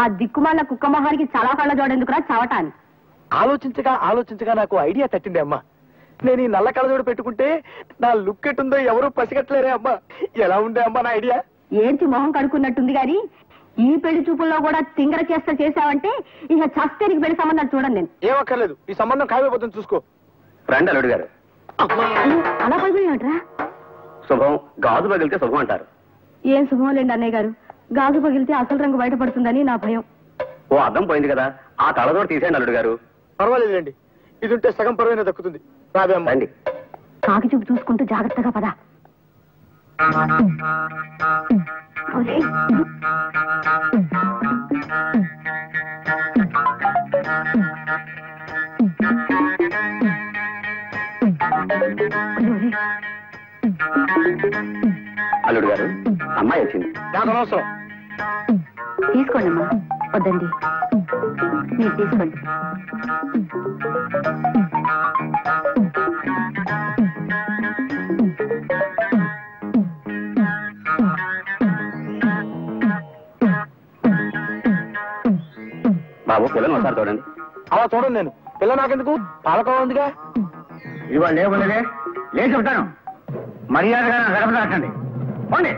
ఆ దిక్కుమాల కుక్క మొహానికి చాలా కళ్ళ జోడెందుకురా చావటాన్ని. ఆలోచించగా ఆలోచించగా నాకు ఐడియా తట్టింది అమ్మా. నేను ఈ నల్ల కళ్ళజోడు పెట్టుకుంటే నా లుక్ ఎట్టుందో ఎవరూ పసిగట్టలేరే అమ్మా. ఎలా ఉండే అమ్మా నా ఐడియా? ఏంటి మొహం కడుక్కున్నట్టుంది గాని ఈ పెళ్లి చూపుల్లో కూడా తింగర చేస్తా చేసావంటే ఇక చస్తే నీకు పెళ్లి సంబంధాలు చూడండి. నేను ఏమక్కర్లేదు, ఈ సంబంధం ఖాయమైపోతుంది చూసుకో. రండి అల్లుడు గారు. అలా పగిలినట్రా? శుభం గాజు పగిలితే శుభం అంటారు. ఏం శుభం లేండి అన్నయ్య గారు, గాజు పగిలితే అసలు రంగు బయటపడుతుందని నా భయం. ఓ అద్దం పోయింది కదా, ఆ కళ్ళజోడు తీసేయండి అల్లుడు గారు. పర్వాలేదులేండి, ఇది ఉంటే సగం పరువైనా దక్కుతుంది. రాబే అమ్మా. రండి. కాకి చూపు చూసుకుంటూ జాగ్రత్తగా పద. అల్లుడు గారు, అమ్మాయి వచ్చింది. నాకు అనవసరం. తీసుకోండి అమ్మా. వద్దండి, మీరు తీసుకోండి. బాబు పిల్లలు ఒకసారి చూడండి. అలా చూడండి, నేను పిల్ల నాకెందుకు, పాలకోవ ఉందిగా. ఇవాళ లేవులే లేచి ఉంటాను. మర్యాదగా గడపదాటండి. పోండి.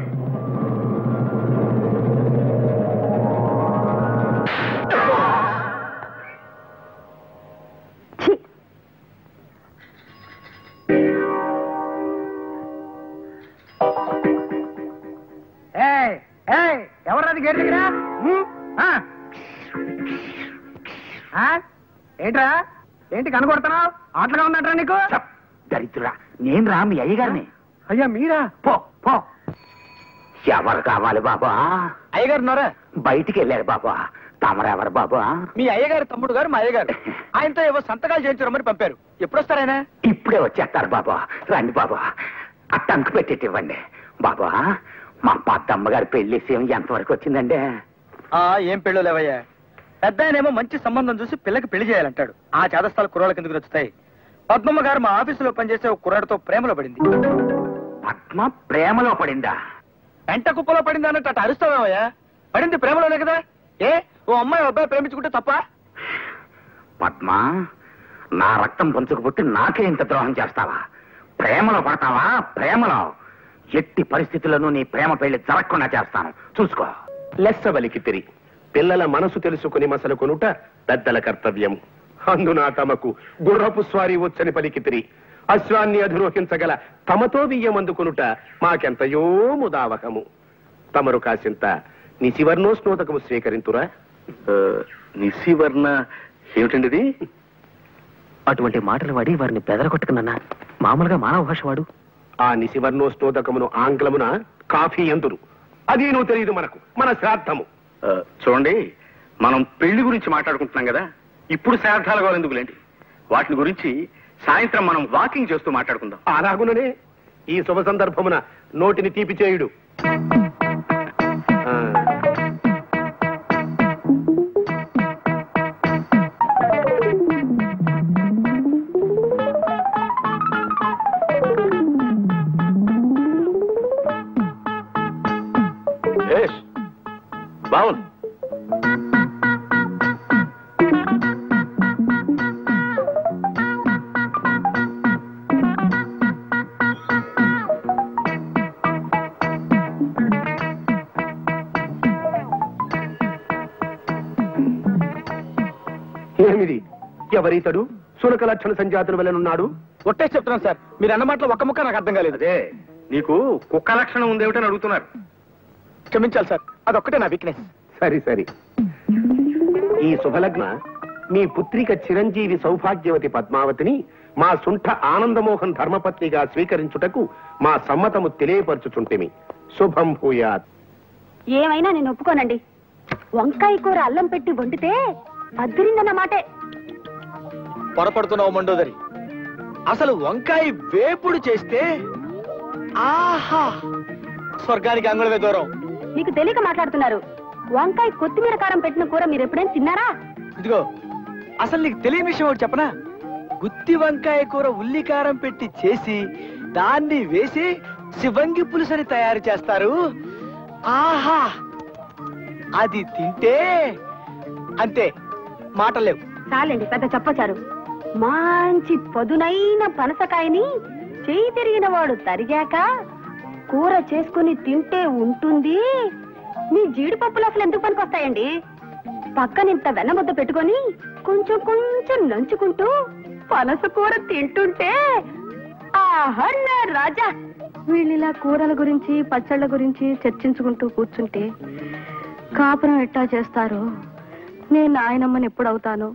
ఎవరది గేట్ దగ్గర? ఏంట్రా, ఏంటి కనకొడుతున్నావు? ఆటలుగా ఉందంటరా నీకు? దరిద్రుడా, నేను రా మీ అయ్యగారిని. అయ్యా మీరా? పో పో. ఎవరు కావాలి బాబా? అయ్యగారు ఉన్నారా? బయటికి వెళ్ళారు బాబా. తమరెవరు బాబా? మీ అయ్యగారు తమ్ముడు గారు మా అయ్యగారు. ఆయనతో ఏవో సంతకాలు చేయించరమ్మని పంపారు. ఎప్పుడు వస్తారాయన? ఇప్పుడే వచ్చేస్తారు బాబా. రండి బాబా, అట్టంకు పెట్టేటివ్వండి బాబా. మా పెద్దమ్మగారి పెళ్లి విషయం ఎంతవరకు వచ్చిందండి? ఏం పెళ్ళో లేవయ్యా. పెద్ద ఆయనేమో మంచి సంబంధం చూసి పిల్లకి పెళ్లి చేయాలంటాడు. ఆ చేదస్థాలు కుర్రాళ్ళకి ఎందుకు నచ్చుతాయి? పద్మమ్మ గారు మా ఆఫీసులో పనిచేసే ఒక కుర్రాడితో ప్రేమలో పడింది. పద్మ ప్రేమలో పడిందా? వెంట కుప్పలో పడింది అన్నట్టు అటు అరుస్తావేమయ్యా. పడింది ప్రేమలోనే కదా. ఏ ఓ అమ్మాయి అబ్బాయి ప్రేమించుకుంటే తప్ప? పద్మ, నా రక్తం పంచుకు పుట్టి నాకే ఇంత ద్రోహం చేస్తావా? ప్రేమలో పడతావా? ప్రేమలో ఎట్టి పరిస్థితుల్లోనూ నీ ప్రేమ పెళ్లి జరగకుండా చేస్తాను, చూసుకో. లెస్సవలికితిరి పిల్లల మనసు తెలుసుకుని మసలు కొనుట పెద్దల కర్తవ్యం. అందున తమకు గుర్రపు స్వారీ వచ్చని పలికితిరి. అశ్వాన్ని అధిరోహించగల తమతో బియ్యమందుకొనుట మాకెంతయో ముదావహము. తమరు కాసింత నిశివర్ణోస్నోదకము స్వీకరింతురా. నిశివర్ణ ఏమిటండిది? అటువంటి మాటలు వాడి వారిని బెదరగొట్టుకున్నా. మామూలుగా మానవ భాష వాడు. ఆ నిశివర్ణోస్నోదకమును ఆంగ్లమున కాఫీ ఎందురు. అదేనో తెలియదు మనకు, మన శ్రాద్ధము. చూడండి, మనం పెళ్లి గురించి మాట్లాడుకుంటున్నాం కదా, ఇప్పుడు శ్రాద్ధాల గోలు ఎందుకులేండి. వాటిని గురించి సాయంత్రం మనం వాకింగ్ చేస్తూ మాట్లాడుకుందాం. అలాగుననే ఈ శుభ సందర్భమున నోటిని తీపి చేయుడు. బావుంది. ఏమిది? ఎవరీతడు? సునక లక్షణ సంజాతుల వలనున్నాడు. ఒట్టే చెప్తున్నాను సార్, మీరు అన్న మాటలో ఒక్క ముక్క నాకు అర్థం కాలేదు. అదే నీకు కుక్క లక్షణం ఉందేమిటని అడుగుతున్నారు. క్షమించాలి సార్, అదొక్కటే నా వీక్నెస్. సరి సరి. ఈ శుభలగ్న మీ పుత్రిక చిరంజీవి సౌభాగ్యవతి పద్మావతిని మా సుంఠ ఆనందమోహన్ ధర్మపత్నిగా స్వీకరించుటకు మా సమ్మతము తెలియపరచుచుంటిమి. శుభం భూయాత్. ఏమైనా నేను ఒప్పుకోనండి. వంకాయ కూర అల్లం పెట్టి వండితే అద్దరిందన్న మాటే. పొరపడుతున్నావు మండోదరి. అసలు వంకాయ వేపుడు చేస్తే ఆహా, స్వర్గానికి అంగుళమే దూరం. మీకు తెలియక మాట్లాడుతున్నారు. వంకాయ కొత్తిమీర కారం పెట్టిన కూర మీరు ఎప్పుడైనా తిన్నారా? ఇదిగో, అసలు నీకు తెలియని విషయం ఒకటి చెప్పనా? గుత్తి వంకాయ కూర ఉల్లికారం పెట్టి చేసి దాన్ని వేసి శివంగి పులుసని తయారు చేస్తారు. ఆహా, అది తింటే అంతే, మాటలేవు. చాలండి పెద్ద చెప్పచారు. మంచి పదునైన పనసకాయని చేయి తిరిగిన వాడు తరిగాక కూర చేసుకుని తింటే ఉంటుంది. మీ జీడిపప్పులు అసలు ఎందుకు పనికొస్తాయండి? పక్కనింత వెన్నముద్ద పెట్టుకొని కొంచెం కొంచెం నంచుకుంటూ పనస కూర తింటుంటే ఆహా నా రాజా. వీళ్ళిలా కూరల గురించి పచ్చళ్ళ గురించి చర్చించుకుంటూ కూర్చుంటే కాపురం ఎట్టా చేస్తారు? నేను నాయనమ్మని ఎప్పుడవుతాను?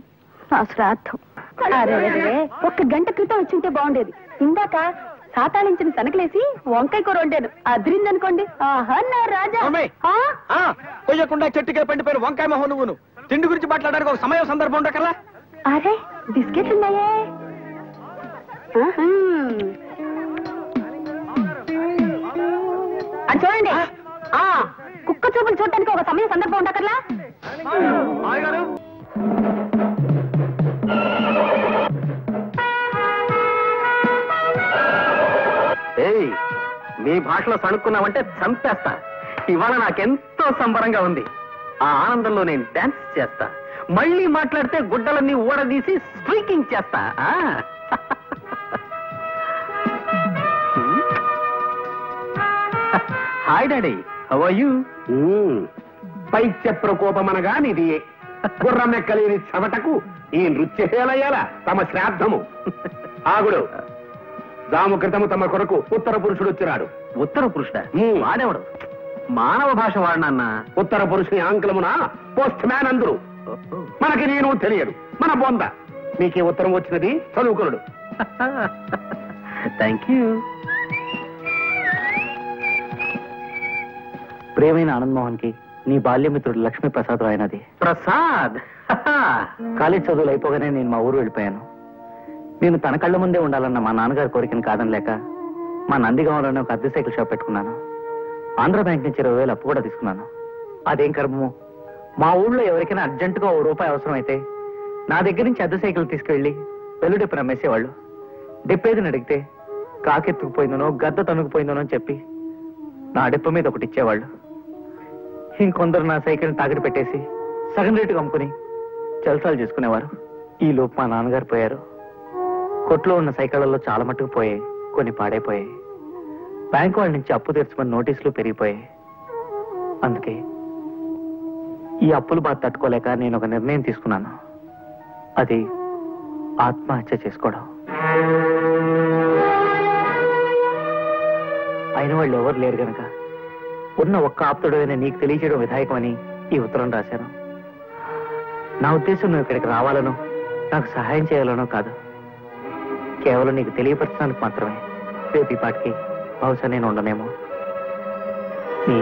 నా శ్రాద్ధం. ఒక్క గంట క్రితం వచ్చింటే బాగుండేది. ఇందాక సాతాళించిన తనకలేసి వంకాయ కూర వండాను, అదిరిందనుకోండి. ఆహా నా రాజా. కొయ్యకుండా చెట్టుకే పండిపోయిన వంకాయ మొహం నువ్వును. తిండి గురించి మాట్లాడడానికి ఒక సమయం సందర్భం ఉండకల్లా. అరే బిస్కెట్లు ఉన్నాయే. అది చూడండి, కుక్క చూపులు చూడటానికి ఒక సమయం సందర్భం ఉండకల్లా. మీ భాషలో సణుక్కున్నావంటే చంపేస్తా. ఇవాళ నాకెంతో సంబరంగా ఉంది. ఆ ఆనందంలో నేను డాన్స్ చేస్తా. మళ్ళీ మాట్లాడితే గుడ్డలన్నీ ఊడదీసి స్ట్రీకింగ్ చేస్తా. Hi daddy, how are you? పైత్య ప్రకోపమనగా నిది గుర్రమెక్కలేని చెమటకు ఈ నృత్యహేళయాల తమ శ్రాద్ధము. ఆగుడు, జాము క్రితము తమ కొరకు ఉత్తర పురుషుడు వచ్చినాడు. ఉత్తర పురుషుడా? వాడేవాడు? మానవ భాష వాడినన్నా. ఉత్తర పురుషుని ఆంగ్లమున పోస్ట్ మ్యాన్ అందరు. మనకి నేను తెలియదు, మన బొంద. మీకే ఉత్తరం వచ్చినది చదువుకునుడు. Thank you. ప్రియమైన ఆనంద్ మోహన్ కి నీ బాల్యమిత్రుడు లక్ష్మీ ప్రసాద్ రాయనది. ప్రసాద్ కాలేజ్ చదువులు అయిపోగానే నేను మా ఊరు వెళ్ళిపోయాను. నేను తన కళ్ళ ముందే ఉండాలన్న మా నాన్నగారి కోరికను కాదనలేక మా నందిగాంలోనే ఒక అద్దె సైకిల్ షాప్ పెట్టుకున్నాను. ఆంధ్ర బ్యాంక్ నుంచి 20,000 అప్పు కూడా తీసుకున్నాను. అదేం కర్మము, మా ఊళ్ళో ఎవరికైనా అర్జెంటుగా ₹1 అవసరం అయితే నా దగ్గర నుంచి అద్దె సైకిల్ తీసుకెళ్లి వెల్లుడిప్పు నమ్మేసేవాళ్ళు. డిప్పేదిని అడిగితే కాకెత్తుకుపోయిందనో గద్ద తనుకుపోయిందనో అని చెప్పి నా డిప్ప మీద ఒకటి ఇచ్చేవాళ్ళు. ఇంకొందరు నా సైకిల్ని తాకట్టు పెట్టేసి సగం రేటుగా అమ్ముకుని జల్సాలు చేసుకునేవారు. ఈ లోపు మా నాన్నగారు పోయారు. కొట్లో ఉన్న సైకిళ్లలో చాలా మట్టుకు పోయాయి, కొన్ని పాడైపోయాయి. బ్యాంకు వాళ్ళ నుంచి అప్పు తీర్చమని నోటీసులు పెరిగిపోయాయి. అందుకే ఈ అప్పులు బాధ తట్టుకోలేక నేను ఒక నిర్ణయం తీసుకున్నాను. అది ఆత్మహత్య చేసుకోవడం. అయిన వాళ్ళు ఎవరు లేరు గనక ఉన్న ఒక్క ఆప్తుడైనా నీకు తెలియచేయడం విధాయకమని ఈ ఉత్తరం రాశాను. నా ఉద్దేశం నువ్వు ఇక్కడికి రావాలనో నాకు సహాయం చేయాలనో కాదు, కేవలం నీకు తెలియపరచడానికి మాత్రమే. రేపు ఈ పాటికి బహుశా నేను ఉండనేమో. నీ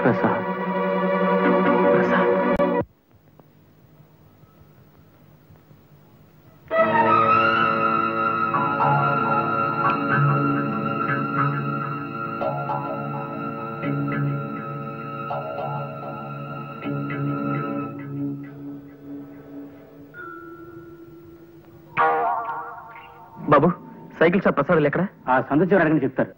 ప్రసాద్. ప్రసాద్. బాబు, సైకిల్ షాప్ ప్రసాదులు ఎక్కడ? ఆ సంత చివరి అడగని చెప్తారు.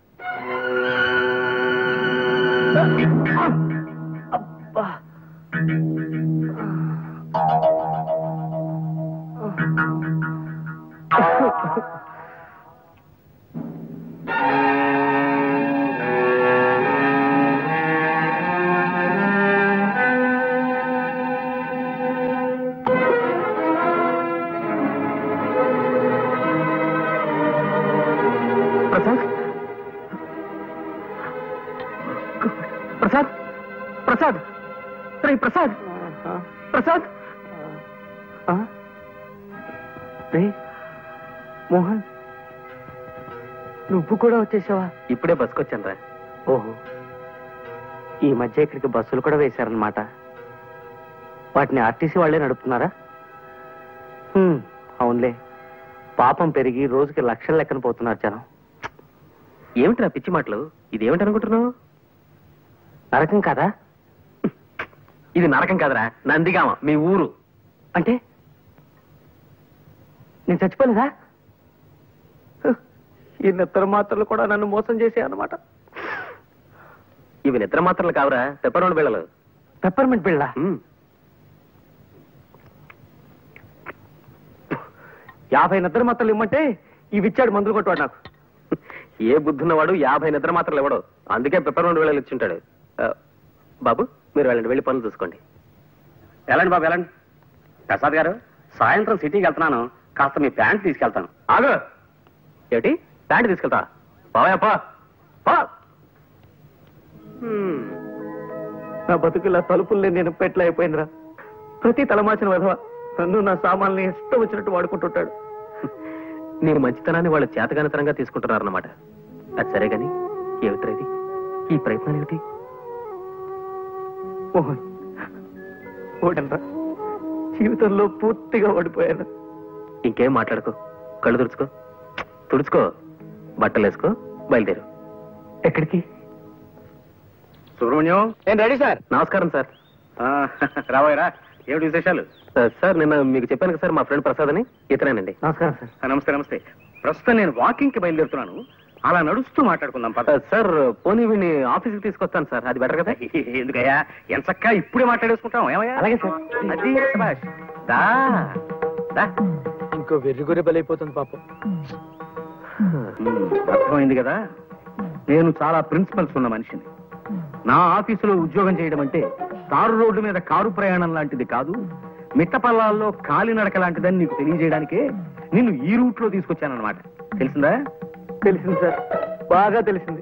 ప్రసాద్, ప్రసాద్, రే ప్రసాద్, ప్రసాద్. రే మోహన్, నువ్వు కూడా వచ్చేసావా? ఇప్పుడే బస్సుకొచ్చాను రా. ఓహో, ఈ మధ్య ఇక్కడికి బస్సులు కూడా వేశారనమాట. వాటిని ఆర్టీసీ వాళ్లే నడుపుతున్నారా? అవునులే, పాపం పెరిగి రోజుకి లక్షల లెక్కన పోతున్నారు జనం. ఏమిటి పిచ్చి మాటలు? ఇదేమిటి అనుకుంటున్నావు? నరకం కాదా? ఇది నరకం కాదురా, నందిగామ, మీ ఊరు. అంటే నేను చచ్చిపోలేదా? ఈ నిద్ర మాత్రలు కూడా నన్ను మోసం చేసే అన్నమాట. ఇవి నిద్ర మాత్రలు కావురా, పెప్పర్మెంట్ బిళ్ళలు. పెప్పర్మెంట్ బిళ్ళ? 50 నిద్ర మాత్రలు ఇమ్మంటే ఇవి ఇచ్చాడు మందులు కొట్టువాడు నాకు. ఏ బుద్ధున్నవాడు 50 నిద్ర మాత్రలు ఇవ్వడు. అందుకే పెప్పర్మెంట్ వేళలు ఇచ్చుంటాడు. బాబు మీరు వెళ్ళండి, వెళ్ళి పనులు చూసుకోండి. వెళ్ళండి బాబు వెళ్ళండి. ప్రసాద్ గారు, సాయంత్రం సిటీకి వెళ్తున్నాను, కాస్త మీ ప్యాంట్ తీసుకెళ్తాను. ఆగు. ఏమిటి ప్యాంట్ తీసుకెళ్తా? పోయాపా. నా బతుకులా తలుపుల్ని నేను పెట్ల అయిపోయిందిరా. ప్రతి తలమాచిన విధవ నన్ను నా సామాన్ని ఇష్టం వచ్చినట్టు వాడుకుంటుంటాడు. నేను మంచితనాన్ని వాళ్ళు చేతగానితనంగా తీసుకుంటున్నారన్నమాట. అది సరే గాని ఏమిట్రేది ఈ ప్రయత్నం ఏమిటి? మోహన్, ఓడనరా, జీవితంలో పూర్తిగా ఓడిపోయాను. ఇంకేం మాట్లాడుకో, కళ్ళు తుడుచుకో, బట్టలు వేసుకో, బయలుదేరు. ఎక్కడికి? సుబ్రహ్మణ్యం, నేను రెడీ సార్. నమస్కారం సార్. రాబోయరా, ఏమిటి విశేషాలు? సార్ నిన్న మీకు చెప్పాను కదా సార్, మా ఫ్రెండ్ ప్రసాద్ అని, ఇతనేనండి. నమస్కారం సార్. నమస్తే నమస్తే. ప్రస్తుతం నేను వాకింగ్ కి బయలుదేరుతున్నాను, అలా నడుస్తూ మాట్లాడుకుందాం పద. సార్ పోనీ వీడిని ఆఫీస్కి తీసుకొస్తాను సార్, అది బెటర్ కదా? ఎందుకయ్యా, ఎంచక్కా ఇప్పుడే మాట్లాడేసుకుంటాం. ఏమయ్యా? అలాగే సార్. అది శభాష్. దా, దా. ఇంకో వెర్రిగొర్రె బలైపోతుంది పాపం. అర్థమైంది కదా, నేను చాలా ప్రిన్సిపల్స్ ఉన్న మనిషిని. నా ఆఫీసులో ఉద్యోగం చేయడం అంటే తారు రోడ్డు మీద కారు ప్రయాణం లాంటిది కాదు, మిట్టపల్లాల్లో కాలినడక లాంటిదని నీకు తెలియజేయడానికే నిన్ను ఈ రూట్ లో తీసుకొచ్చానన్నమాట. తెలిసిందా? తెలిసింది సార్, బాగా తెలిసింది.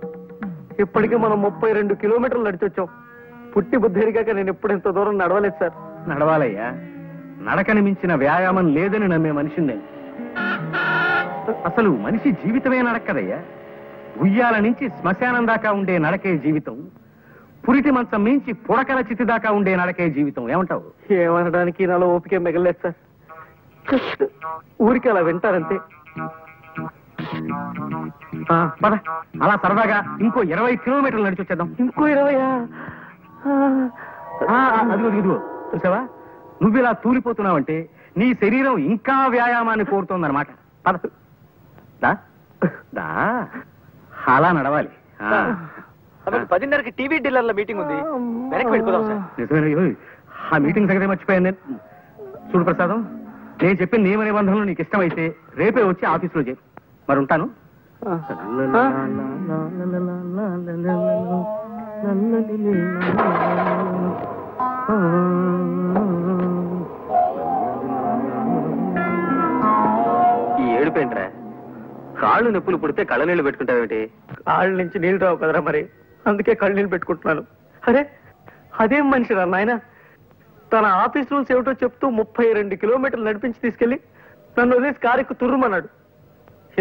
ఇప్పటికీ మనం 32 కిలోమీటర్లు నడిచొచ్చాం. పుట్టి బుద్ధి ఎరిగాక నేను ఎప్పుడు ఇంత దూరం నడవలేదు సార్. నడవాలయ్యా, నడకని మించిన వ్యాయామం లేదని నమ్మే మనిషిని నేను. అసలు మనిషి జీవితమే నడక్కదయ్యా. ఉయ్యాల నుంచి శ్మశానం దాకా ఉండే నడకే జీవితం, పురిటి మంచం మించి పుడకల చితి దాకా ఉండే నడకే జీవితం. ఏమంటావు? ఏమనడానికి నాలో ఓపిక మిగలేదు సార్. జస్ట్ ఊరికి అలా వింటారంతే. పద, అలా సరదాగా ఇంకో 20 కిలోమీటర్లు నడిచి వచ్చేద్దాం. ఇంకో 20? అదిగో ఇదిగో, చూసావా, నువ్వు ఇలా తూలిపోతున్నావంటే నీ శరీరం ఇంకా వ్యాయామాన్ని కోరుతోందన్నమాట. పద, దా, దా. అలా నడవాలి. 10:30కి టీవీ డీలర్ల మీటింగ్ ఉంది, వెనక్కి వెళ్ళిపోదాం సార్. నిజమే, ఆ మీటింగ్ సంగతి మర్చిపోయాను నేను. చూడు ప్రసాదం, నేను చెప్పిన నియమ నిబంధనలు నీకు ఇష్టమైతే రేపే వచ్చి ఆఫీసులో చేయి. మరి ఉంటాను. ఈ ఏడుపేంట్రా? కాళ్ళు నొప్పులు పుడితే కళ్ళ నీళ్లు పెట్టుకుంటావేమిటి? కాళ్ళ నుంచి నీళ్ళు రావు కదరా, మరి అందుకే కళ్ళు నీళ్ళు పెట్టుకుంటున్నాను. అరే అదేం మనిషిరా నాయన, తన ఆఫీస్ రూల్స్ ఏమిటో చెప్తూ 32 కిలోమీటర్లు నడిపించి తీసుకెళ్లి నన్ను వదిలేసి కారెక్కు తుర్రుమన్నాడు.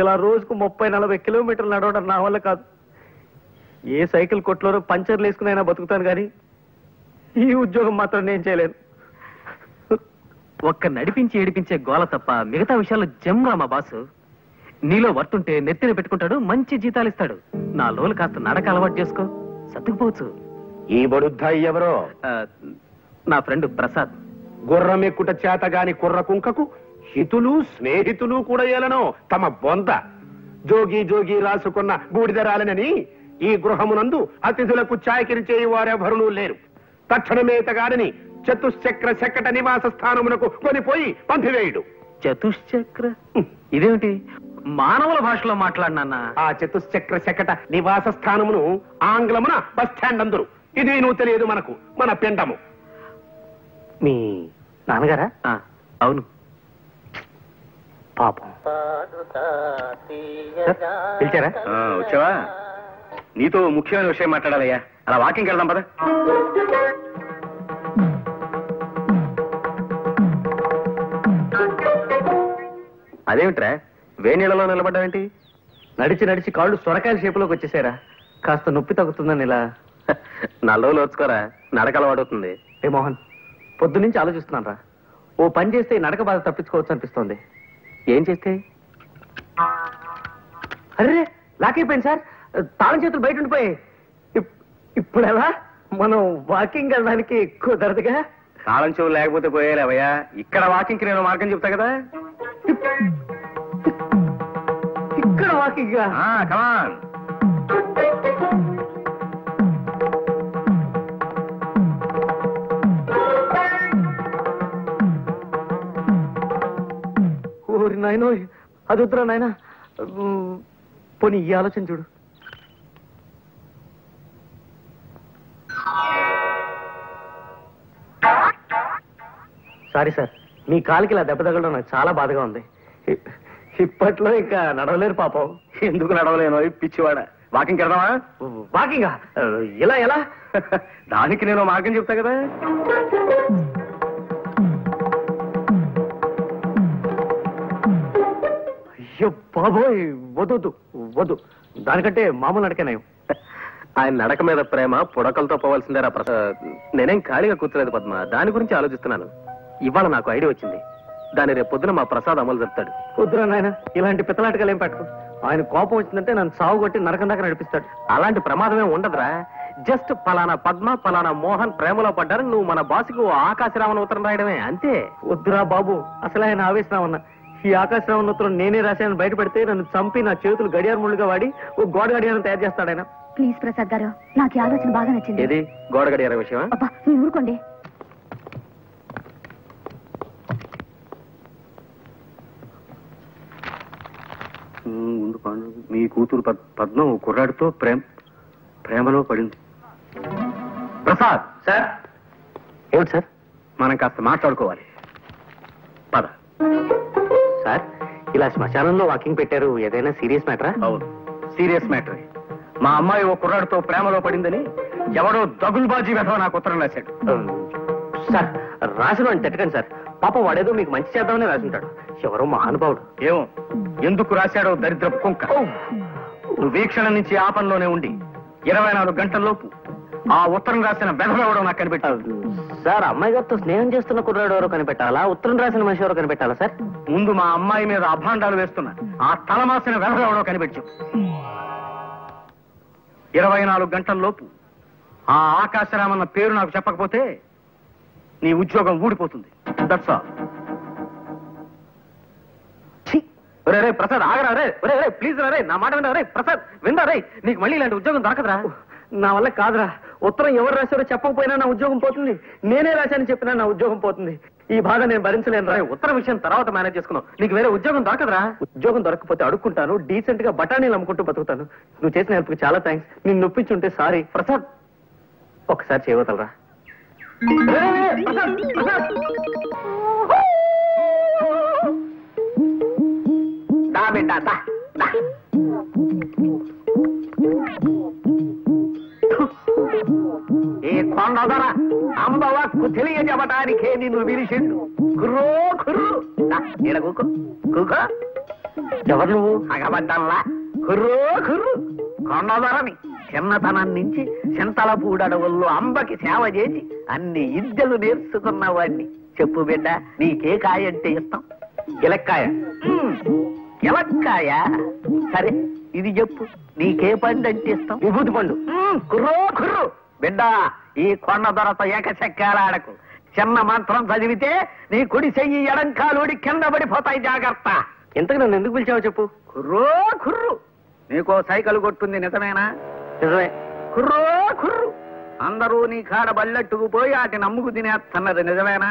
ఇలా రోజుకు 30-40 కిలోమీటర్లు నడవడం నా వల్ల కాదు. ఏ సైకిల్ కొట్లోనో పంచర్లు వేసుకునైనా బతుకుతాను కానీ ఈ ఉద్యోగం మాత్రం నేను చేయలేను. ఒక్క నడిపించి ఏడిపించే గోల తప్ప మిగతా విషయాల్లో జమ్రా మా బాసు. నీలో వర్తుంటే నెత్తిన పెట్టుకుంటాడు, మంచి జీతాలు ఇస్తాడు. నా లోలు కాస్త నడక అలవాటు చేసుకో, సర్దుకుపోవచ్చు. ఈ బడుద్దాయి ఎవరో? నా ఫ్రెండ్ ప్రసాద్. గుర్రం ఎక్కుట చేతగాని కుర్ర కుంకకు హితులు స్నేహితులు కూడా ఏలనో తమ బొంద. జోగి జోగి రాసుకున్న బూడిదరాలనని ఈ గృహమునందు అతిథులకు చాయకిరి వారెవరునూ లేరు. తక్షణమేతగాడని చతుశ్చక్ర శకట నివాస స్థానమునకు కొనిపోయి పంపివేయుడు. చతుశ్చక్ర ఇదేమిటి? మానవుల భాషలో మాట్లాడినా? ఆ చతుశ్చక్ర శకట నివాస స్థానమును ఆంగ్లమున బస్ స్టాండ్ అందరు. ఇది నువ్వు తెలియదు మనకు, మన పిండము. మీ నాన్నగారా? అవును. పాపం. పిలిచారా? వచ్చావా? నీతో ముఖ్యమైన విషయం మాట్లాడాలయ్యా. అలా వాకింగ్ వెళ్దాం పద. అదేమిట్రా వేణీళ్ళలో నిలబడ్డావేంటి? నడిచి నడిచి కాళ్ళు సొరకాయల షేపులోకి వచ్చేసారా, కాస్త నొప్పి తగ్గుతుందని ఇలా. నల్లవులు ఓర్చుకోరా, నడక అలవాడుతుంది. ఏ మోహన్, పొద్దునుంచి ఆలోచిస్తున్నాను రా. ఓ పని చేస్తే నడక బాధ తప్పించుకోవచ్చు అనిపిస్తోంది. ఏం చేస్తే? అరే లాక్ అయిపోయింది సార్, తాళం చేతులు బయట ఉండిపోయాయి. ఇప్పుడు ఎలా? మనం వాకింగ్ వెళ్ళడానికి కుదరదుగా. తాళం చెవులు లేకపోతే పోయేలేవయ్యా. ఇక్కడ వాకింగ్ నేను మార్గం చెప్తా కదా. ఇక్కడ వాకింగ్? కమాన్. ఊరి నాయనో అది వద్దురా నాయన. పోనీ ఈ ఆలోచన చూడు. సారీ సార్, మీ కాలికి ఇలా దెబ్బ తగలడం నాకు చాలా బాధగా ఉంది. ఇప్పట్లో ఇంకా నడవలేరు పాపం. ఎందుకు నడవలేను పిచ్చివాడ? వాకింగ్ వెళ్దామా? వాకింగా? ఎలా ఎలా? దానికి నేను మార్గం చెప్తా కదా. అయ్యో బాబోయ్, వద్దు వద్దు. దానికంటే మామూలు నడకనే. ఆయన నడక మీద ప్రేమ పుడకలతో పోవాల్సిందేరా ప్రసాద్. నేనేం ఖాళీగా కూర్చోలేదు పద్మ, దాని గురించి ఆలోచిస్తున్నాను. ఇవాళ నాకు ఐడియా వచ్చింది. దాన్ని రేపు పొద్దున మా ప్రసాద్ అమలు చెప్తాడు. వద్దురా నాయన, ఇలాంటి పిత్తలాటకాలు ఏం పట్టుకో. ఆయన కోపం వచ్చిందంటే నన్ను సాగు కొట్టి నరకం దాకా నడిపిస్తాడు. అలాంటి ప్రమాదమే ఉండదురా. జస్ట్ పలానా పద్మ పలానా మోహన్ ప్రేమలో పడ్డారు, నువ్వు మన బాసుకు ఆకాశరామన్ ఉత్తరం రాయడమే, అంతే. వద్దురా బాబు, అసలు ఆయన ఆవేశరామన్న. ఈ ఆకాశరామన్ ఉత్తరం నేనే రాశానని బయట పెడితే నన్ను చంపి నా చేతులు గడియార ముళ్ళుగా వాడి ఓ గోడ గడియారం తయారు చేస్తాడు ఆయన. ప్లీజ్ ప్రసాద్ గారు, నాకు ఈ ఆలోచన బాగా నచ్చింది. ఏది గోడ గడియార విషయమా? అబ్బా మీరు ఊరుకోండి. ముందు మీ కూతురు పద్మ కుర్రాడితో ప్రేమలో పడింది. ప్రసాద్ సార్. ఏమిటి సార్? మనం కాస్త మాట్లాడుకోవాలి, పద. సార్, ఇలా శ్మశానంలో వాకింగ్ పెట్టారు, ఏదైనా సీరియస్ మ్యాటరా? అవును, సీరియస్ మ్యాటర్. మా అమ్మాయి ఓ కుర్రాడితో ప్రేమలో పడిందని ఎవడో దగుల్బాజీ వెధవ నాకు ఉత్తరం రాశాడు. సార్, రాసిన అని తిట్టకండి సార్. పాప వాడేదో మీకు మంచి చేద్దామని రాసింటాడు. ఎవరో మహానుభావుడు. ఏమో ఎందుకు రాశాడో దరిద్రపు కుంక. నువ్వు వీక్షణ నుంచి ఆ పనిలోనే ఉండి 24 గంటల్లోపు ఆ ఉత్తరం రాసిన వెధవెవడో నాకు కనిపెట్టాడు. సార్, అమ్మాయి గారితో స్నేహం చేస్తున్న కుర్రాడు ఎవరో కనిపెట్టాలా, ఉత్తరం రాసిన మనిషి ఎవరో కనిపెట్టాలా సార్? ముందు మా అమ్మాయి మీద అభాండాలు వేస్తున్నా ఆ తలమాసిన వెధవెవడో కనిపెట్టు. 24 గంటల్లోపు ఆ ఆకాశరామన్న పేరు నాకు చెప్పకపోతే నీ ఉద్యోగం ఊడిపోతుంది. That's all. రే ప్రసాద్, ఆగరా రే. రే ప్లీజ్ రా రే, నా మాట వినరా రే. ప్రసాద్ వినరా రే, నీకు మళ్ళీ ఇలాంటి ఉద్యోగం దొరకదురా. నా వల్ల కాదురా. ఉత్తరం ఎవరు రాశారో చెప్పకపోయినా నా ఉద్యోగం పోతుంది. నేనే రాశానని చెప్పినా నా ఉద్యోగం పోతుంది. ఈ బాధ నేను భరించలేను రా. ఉత్తరం విషయం తర్వాత మేనేజ్ చేసుకున్నావు, నీకు వేరే ఉద్యోగం దొరకదురా. ఉద్యోగం దొరకకపోతే అడుక్కుంటాను, డీసెంట్ గా బఠానీలు అమ్ముకుంటూ బతుకుతాను. నువ్వు చేసిన హెల్ప్కి చాలా థ్యాంక్స్. నిన్ను నొప్పించుంటే సారీ. ప్రసాద్ ఒకసారి చేయవతలరా. ఈ కొండదొర అంబవక్కు తెలియజెప్పటానికే నిన్ను విరిసిండు. కుర్రో కుర్రు ఈడ కూకో కూకో. ఎవరు నువ్వు? అగబడ్డంలా కుర్రో కుర్రు. కొండదొరని చిన్నతనం నుంచి చింతలపూడడవుల్లో అంబకి సేవ చేసి అన్ని విద్యలు నేర్చుకున్న వాడిని. చెప్పు బిడ్డ, నీకే కాయ అంటే ఇష్టం? గిలక్కాయ. గిలక్కాయ? సరే ఇది చెప్పు, నీకే పండు అంటే ఇష్టం? విభూతి పండు. కుర్రో కుర్రు బిడ్డ, ఈ కొండ దొరత ఏకచక్రాడకు. చిన్న మంత్రం చదివితే నీ కుడి చెయ్యి ఎడంకాలుడి కింద పడిపోతాయి, జాగ్రత్త. ఇంతకు నన్ను ఎందుకు పిలిచావో చెప్పు. కుర్రో కుర్రు, నీకో సైకిల్ కొట్టుంది నిజమేనా? నిజమే. కుర్రో కుర్రు, అందరూ నీ కాడ బల్లెట్టుకు పోయి వాటి నమ్ముకు తినేస్తున్నది నిజమేనా?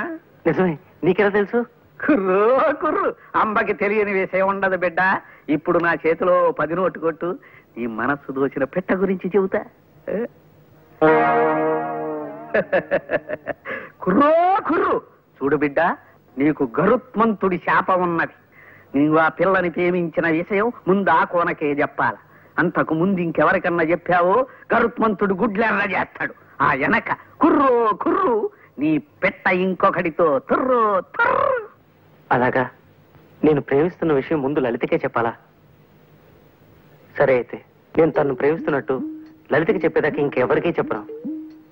నిజమే. నీకెలా తెలుసు? కుర్రో కుర్రు, అంబకి తెలియని విషయం ఉండదు బిడ్డ. ఇప్పుడు నా చేతిలో 10 నోటు కొట్టు, నీ మనస్సు దోచిన పెట్ట గురించి చెబుతా. కుర్రో కుర్రు, చూడు బిడ్డ, నీకు గరుత్మంతుడి శాపం ఉన్నది. నీవు ఆ పిల్లని ప్రేమించిన విషయం ముందు ఆ కోనకే చెప్పాల. అంతకు ముందు ఇంకెవరికన్నా చెప్పావో గరుత్మంతుడు గుడ్లెర్ర చేస్తాడు. ఆ వెనక కుర్రో కుర్రు, నీ పెట్ట ఇంకొకటితో తుర్రో తుర్రు. అలాగా? నేను ప్రేమిస్తున్న విషయం ముందు లలితకే చెప్పాలా? సరే అయితే నేను తను ప్రేమిస్తున్నట్టు లలితకి చెప్పేదాకా ఇంకెవరికీ చెప్పను.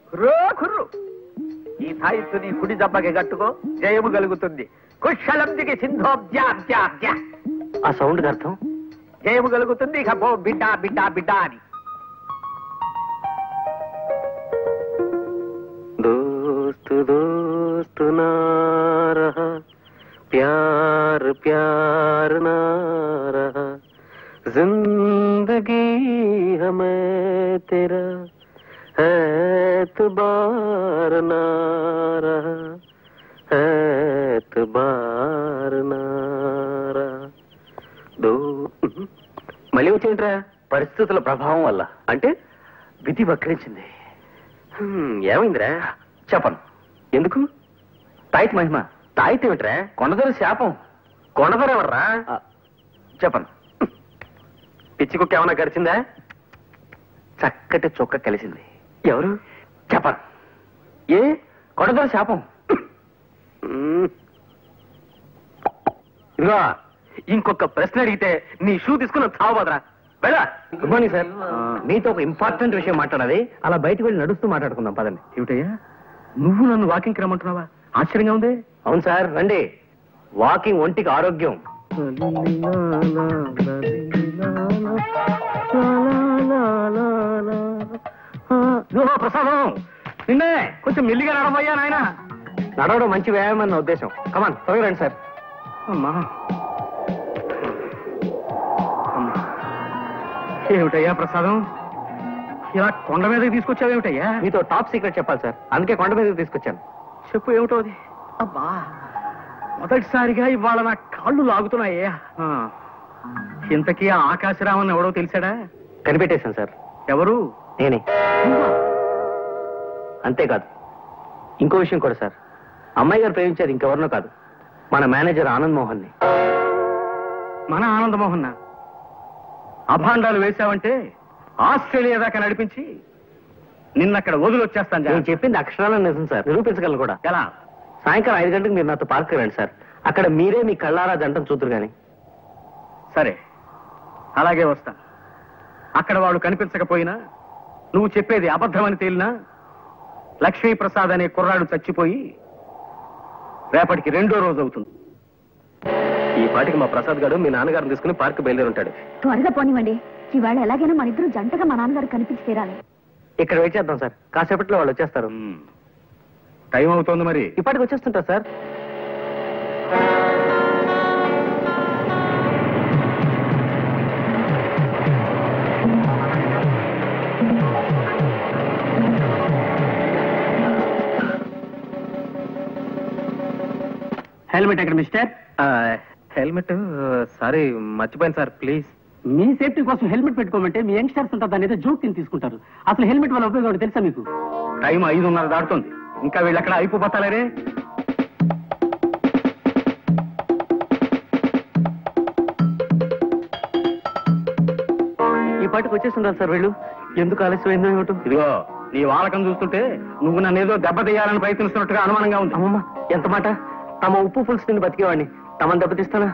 కుర్రో కుర్రు, ఈ సాయిత్తు నీ కుడి దెబ్బకి కట్టుకో, జయము కలుగుతుంది. కుశలందికి సింధోబ్జాబ్జాబ్జ. ఆ సౌండ్ అర్థం? జయము కలుగుతుంది. ఇక పో బిడ్డ బిడ్డ బిడ్డ అని. దోస్తు దోస్తు నా రహా, ప్యార్ ప్యార్ నా రహా, జిందగీ హమే తెరా एतबार ना रहा, एतबार ना रहा. మళ్ళీ వచ్చేంట్రా? పరిస్థితుల ప్రభావం వల్ల. అంటే విధి వక్రించింది. ఏమైందిరా? చెప్పను. ఎందుకు? తాయిత్ మహిమ. తాయిత్ ఏమిట్రా? కొండదొర శాపం. కొండదొర ఎవర్రా? చెప్పను. పిచ్చి కుక్క ఏమన్నా గడిచిందా? చక్కటి చొక్క కలిసింది. ఎవరు? చెప్పను. ఏ? కొండదొర శాపం. ఇదిగో, ఇంకొక ప్రశ్న అడిగితే నీ షూ తీసుకున్న చావబోదరా. వెళ్ళా. Good morning sir. మీతో ఒక ఇంపార్టెంట్ విషయం మాట్లాడాలి. అలా బయటకు వెళ్ళి నడుస్తూ మాట్లాడుకుందాం పదండి. ఏమిటయ్యా, నువ్వు నన్ను వాకింగ్కి రమ్మంటున్నావా? ఆశ్చర్యంగా ఉంది. అవును సార్, రండి. వాకింగ్ ఒంటికి ఆరోగ్యం. ప్రసాదం, నిన్నే కొంచెం మెల్లిగా నడవయ్యా నాయన. నడవడం మంచి వ్యాయామం అన్న ఉద్దేశం. కమాన్, త్వరగా రండి సార్. అమ్మా, ఏమిటయ్యా ప్రసాదం, ఇలా కొండ మీదకి తీసుకొచ్చావేమిటయ్యా? మీతో టాప్ సీక్రెట్ చెప్పాలి సార్, అందుకే కొండ మీదకి తీసుకొచ్చాను. చెప్పు, ఏమిటో అది? అబ్బా, మొదటిసారిగా ఇవాళ నా కాళ్ళు లాగుతున్నాయ్యా. ఇంతకీ ఆ ఆకాశరామన్ ఎవడో తెలిసాడా? కనిపెట్టేశాను సార్. ఎవరు? నేనే. అంతేకాదు, ఇంకో విషయం కూడా సార్. అమ్మాయి గారు ప్రేమించేది ఇంకెవరినో కాదు, మన మేనేజర్ ఆనంద్ మోహన్ ని. మన ఆనంద్ మోహన్ అభాండాలు వేశావంటే ఆస్ట్రేలియా దాకా నడిపించి నిన్నక్కడ వదిలొచ్చేస్తాను. నేను చెప్పింది అక్షరాలను నిజం సార్, నిరూపించగలను కూడా. ఎలా? సాయంకాలం 5 గంటలకు మీరు నాతో పార్క్ రండి సార్. అక్కడ మీరే మీ కళ్ళారా జంటను చూతురు గాని. సరే, అలాగే వస్తా. అక్కడ వాడు కనిపించకపోయినా, నువ్వు చెప్పేది అబద్ధమని తేలినా, లక్ష్మీప్రసాద్ అనే కుర్రాడు చచ్చిపోయి రేపటికి 2వ రోజు అవుతుంది. ఈ పాటికి మా ప్రసాద్ గారు మీ నాన్నగారిని తీసుకుని పార్క్ బయలుదేరుంటాడు. త్వరగా పోనివ్వండి. ఈవేళ ఎలాగైనా మన ఇద్దరు జంటగా మా నాన్నగారు కనిపించి తీరాలి. ఇక్కడ వెయిట్ చేద్దాం సార్, కాసేపట్లో వాళ్ళు వచ్చేస్తారు. టైం అవుతోంది మరి. ఇప్పటికి వచ్చేస్తుంటారు సార్. హెల్మెట్ ఎక్కడ మిస్టర్? హెల్మెట్ సారీ, మర్చిపోయాను సార్, ప్లీజ్. మీ సేఫ్టీ కోసం హెల్మెట్ పెట్టుకోమంటే మీ యంగ్స్టర్స్ ఉంటారు, దాని ఏదో జోక్ కింద తీసుకుంటారు. అసలు హెల్మెట్ వల్ల ఉపయోగం తెలుసా మీకు? టైం 5:30 దాటుతుంది, ఇంకా వీళ్ళు ఎక్కడ అయిపోతారే. ఈ పాటికి వచ్చేస్తుంటారు సార్ వీళ్ళు. ఎందుకు ఆలస్యమైందో ఏమిటో. ఇదిగో, నీ వాలకం చూస్తుంటే నువ్వు నన్ను ఏదో దెబ్బతీయాలని ప్రయత్నిస్తున్నట్టుగా అనుమానంగా ఉంది. అమ్మమ్మ, ఎంత మాట! తమ ఉప్పు పులుసు తిని బతికేవాడిని తమను దెబ్బతీస్తానా?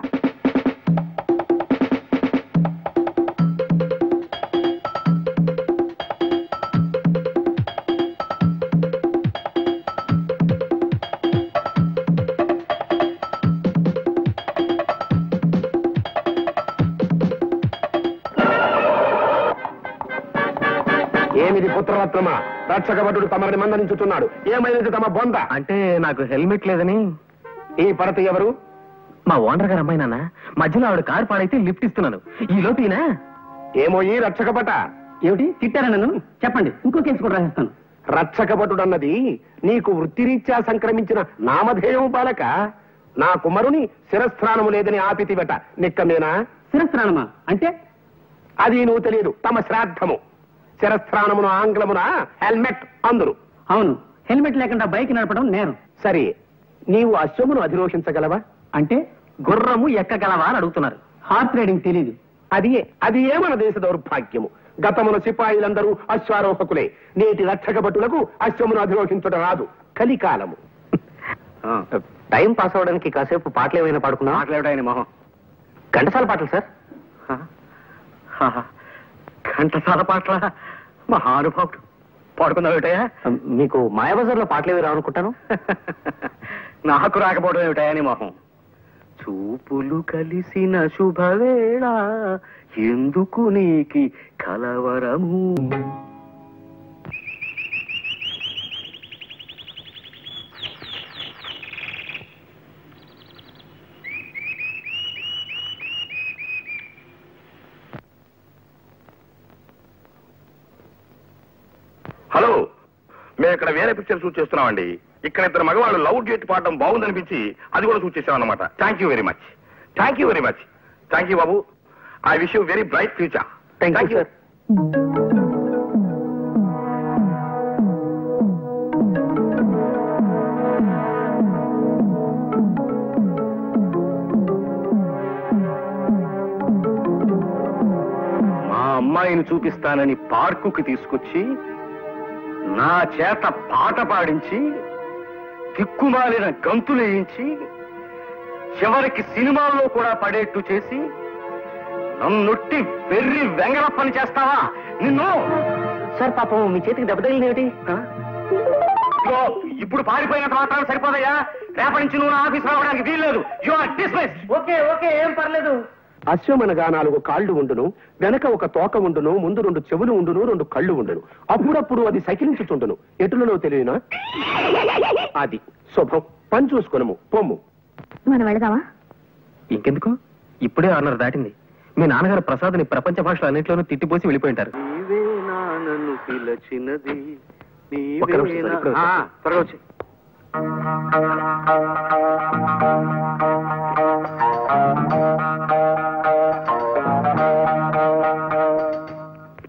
ఏమిది పుత్రరత్నమా? రక్షకభటుడు తమని మందలించుతున్నాడు. ఏమైనది తమ బొంద? అంటే నాకు హెల్మెట్ లేదని. ఈ పడత ఎవరు? మా ఓనర్ గారు అమ్మాయి నాన్న. మధ్యలో ఆవిడ కారు పాడైతే లిఫ్ట్ ఇస్తున్నాను. ఈ లోపీనా? ఏమో ఈ రక్షకభట. ఏమిటి తిట్టారా నన్ను? చెప్పండి, ఇంకో కేసు కూడా రాసేస్తాను. రక్షకభటుడన్నది నీకు వృత్తిరీత్యా సంక్రమించిన నామధేయం బాలక. నా కుమారుని శిరస్త్రాణము లేదని ఆపితివట, నిక్కమేనా? శిరస్త్రాణమా అంటే? అది నువ్వు తెలియదు, తమ శ్రాద్ధము. శిరస్త్రాణమును ఆంగ్లమున హెల్మెట్ అందురు. అవును, హెల్మెట్ లేకుండా బైక్ నడపడం నేరం. సరే, నీవు అశ్వమును అధిరోహించగలవా? అంటే గుర్రము ఎక్కగలవా అని అడుగుతున్నారు. హార్స్ రైడింగ్ తెలీదు. అది ఏ మన దేశ దౌర్భాగ్యము. గతమున సిపాయిలందరూ అశ్వారోహకులే. నేటి రక్షకభటులకు అశ్వమును అధిరోహించడం రాదు. కలికాలము. టైం పాస్ అవడానికి కాసేపు పాటలు ఏమైనా పాడుకున్నా? మాట్లాడాయని మొహం. ఘంటసాల పాటలు సార్. ఘంటసాల పాటల మహానుభావుడు. పాడుకుందావుటయా? మీకు మాయాబజార్లో పాటలు ఏవి రావనుకుంటాను. నాకు రాకపోవడం ఏమిటాయని మొహం. చూపులు కలిసిన శుభవేళ ఎందుకు నీకి కలవరము. హలో, మేము ఇక్కడ వేరే పిక్చర్ షూట్ చేస్తున్నామండి. ఇక్కడ 2 మగవాళ్ళు లవ్ డేట్ పాడడం బాగుందనిపించి అది కూడా షూట్ చేసాం అన్నమాట. Thank you very much. Thank you very much. Thank you Babu. I wish you very bright future. Thank you sir. మా అమ్మాయిని చూపిస్తానని పార్కుకి తీసుకొచ్చి నా చేత పాట పాడించి దిక్కుమాలిన గంతులేయించి చివరికి సినిమాల్లో కూడా పడేట్టు చేసి నన్నొట్టి వెర్రి వెంగళ పని చేస్తావా నిన్ను? సార్ పాపం మీ చేతికి దెబ్బ తగిలింది ఏమిటి? ఇదిగో, ఇప్పుడు పారిపోయినంత మాత్రాలు సరిపోదయ్యా. రేపటి నుంచి నువ్వు నా ఆఫీస్ రావడానికి వీల్లేదు. You are dismiss. Okay okay, ఏం పర్లేదు. అశ్వమనగా 4 కాళ్ళు ఉండును, వెనక ఒక తోక ఉండును, ముందు 2 చెవులు ఉండును, 2 కళ్ళు ఉండును. అప్పుడప్పుడు అది సకిలించుచుండును. ఎటులలో తెలియనా? అది శుభం. పని చూసుకునము, పొమ్ము. మనం వెళదామా? ఇంకెందుకు, ఇప్పుడే 6:30 దాటింది. మీ నాన్నగారు ప్రసాద్ని ప్రపంచ భాషలు అన్నింటిలోనూ తిట్టిపోసి వెళ్ళిపోయింటారు. ఒక్క నిమిషం సార్, ఇప్పుడే వచ్చేస్తా. త్వరగా వచ్చి.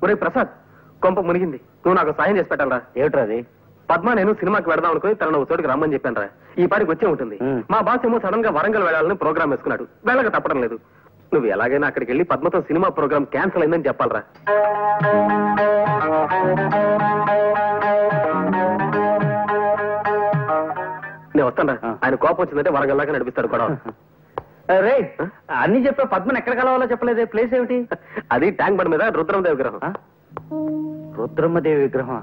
ఒరే ప్రసాద్, కొంప మునిగింది. నువ్వు నాకు సాయం చేసి పెట్టాలరా. ఏమిట్రా అది? పద్మ నేను సినిమాకి వెళదాం అనుకుని తనను ఒక చోటుకి రమ్మని చెప్పాను రా. ఈ పాటికి వచ్చే ఉంటుంది. మా బాస్ ఏమో సడన్ గా వరంగల్ వెళ్ళాలని ప్రోగ్రామ్ వేసుకున్నాడు. వెళ్ళక తప్పడం లేదు. నువ్వు ఎలాగైనా అక్కడికి వెళ్ళి పద్మతో సినిమా ప్రోగ్రామ్ క్యాన్సిల్ అయిందని చెప్పాలరా. నేను వస్తాను రా. ఆయన కోపం వచ్చిందంటే వరంగల్ దాకా నడిపిస్తాడు కూడా. రే, అన్ని చెప్పే పద్మని ఎక్కడ కలవాలో చెప్పలేదే. ప్లేస్ ఏమిటి? అది ట్యాంక్ బండ్ మీద రుద్రమదేవి విగ్రహం. రుద్రమ్మదేవి విగ్రహం.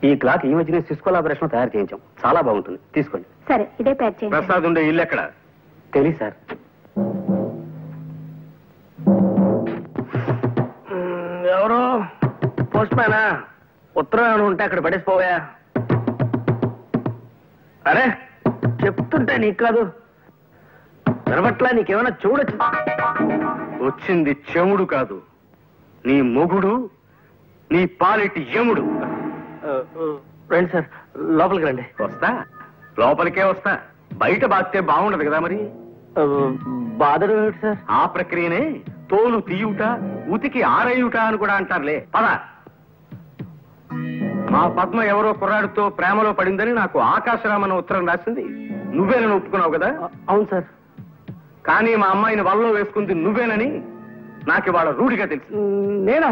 ఈ క్లాక్ ఈ మధ్యనే సిస్కో లాబరేషన్ తయారు చేయించాం. చాలా బాగుంటుంది, తీసుకోండి. సరే, ఇదే ప్యాక్ చేయండి. ప్రసాద్ ఉండే ఇల్లు ఎక్కడ? తెలియదు సార్. ఎవరు? పోస్ట్ మ్యానా? ఉత్తరం ఉంటే అక్కడ పడేసిపోయా. అరే, చెప్తుంటే నీకు కాదు వినబట్లా? నీకేమైనా చూడొచ్చు. వచ్చింది చెముడు కాదు, నీ మొగుడు, నీ పాలిటి యముడు. రండి సార్, లోపలికి రండి. వస్తా, లోపలికే వస్తా. బయట బాస్తే బాగుండదు కదా మరి. బాధలు ఏమిటి సార్? ఆ ప్రక్రియనే తోలు తీయుట, ఉతికి ఆరేయుట అని కూడా అంటారులే. పద. మా పద్మ ఎవరో కుర్రాడితో ప్రేమలో పడిందని నాకు ఆకాశరామన్న ఉత్తరం రాసింది. నువ్వేనని ఒప్పుకున్నావు కదా? అవును సార్. కానీ మా అమ్మాయిని వల్లో వేసుకుంది నువ్వేనని నాకు ఇవాళ రూఢిగా తెలిసి. నేనా?